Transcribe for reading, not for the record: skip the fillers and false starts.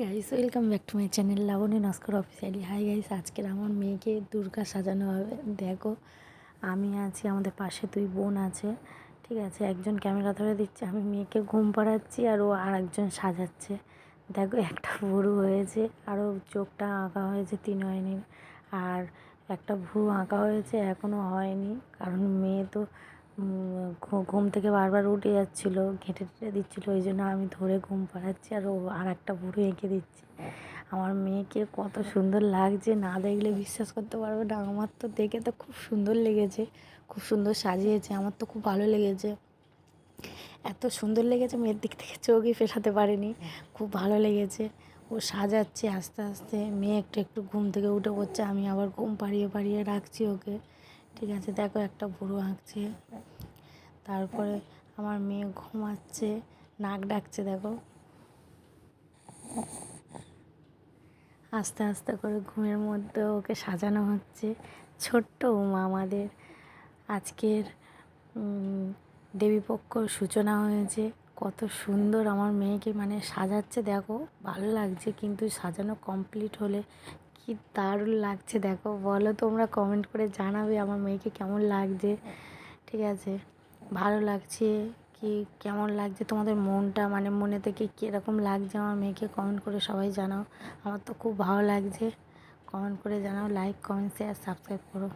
Guys, welcome back to my channel Labani Naskar officially. Hi guys, আজকের আমার মেয়েকে দুর্গা সাজানো হবে। দেখো, আমি আছি, আমাদের পাশে দুই বোন আছে, ঠিক আছে। একজন ক্যামেরা ধরে দিচ্ছে, আমি মেয়েকে ঘুম পাড়াচ্ছি, আর ও আর একজন সাজাচ্ছে। দেখো, একটা ভুরু হয়েছে, আরও চোখটা আঁকা হয়েছে, তিন হয়নি। আর একটা ভুরু আঁকা হয়েছে, এখনও হয়নি, কারণ মেয়ে তো ঘুম থেকে বারবার উঠে যাচ্ছিলো, ঘেঁটে টেটে দিচ্ছিলো, ওই জন্য আমি ধরে ঘুম পাড়াচ্ছি, আর ও আর একটা ভুরু এঁকে দিচ্ছি। আমার মেয়েকে কত সুন্দর লাগছে, না দেখলে বিশ্বাস করতে পারবে না। আমার তো দেখে তো খুব সুন্দর লেগেছে, খুব সুন্দর সাজিয়েছে, আমার তো খুব ভালো লেগেছে। এত সুন্দর লেগেছে, মেয়ের দিক থেকে চোখই ফেরাতে পারিনি, খুব ভালো লেগেছে। ও সাজাচ্ছে আস্তে আস্তে, মেয়ে একটু একটু ঘুম থেকে উঠে পড়ছে, আমি আবার ঘুম পাড়িয়ে পাড়িয়ে রাখছি ওকে, ঠিক আছে। দেখো, একটা ভুরু আঁকছে, তারপরে আমার মেয়ে ঘুমাচ্ছে, নাক ডাকছে। দেখো, আস্তে আস্তে করে ঘুমের মধ্যে ওকে সাজানো হচ্ছে। ছোট্ট উমা আমাদের আজকের দেবীপক্ষর সূচনা হয়েছে। কত সুন্দর আমার মেয়েকে মানে সাজাচ্ছে, দেখো ভালো লাগছে। কিন্তু সাজানো কমপ্লিট হলে কি দারুণ লাগছে। দেখো, বলো তোমরা, কমেন্ট করে জানাবে আমার মেয়েকে কেমন লাগছে, ঠিক আছে। ভালো লাগছে কি কেমন লাগছে তোমাদের মনটা, মানে মনে থেকে কীরকম লাগছে আমার মেয়েকে, কমেন্ট করে সবাই জানাও। আমার তো খুব ভালো লাগছে, কমেন্ট করে জানাও। লাইক, কমেন্ট, শেয়ার, সাবস্ক্রাইব করো।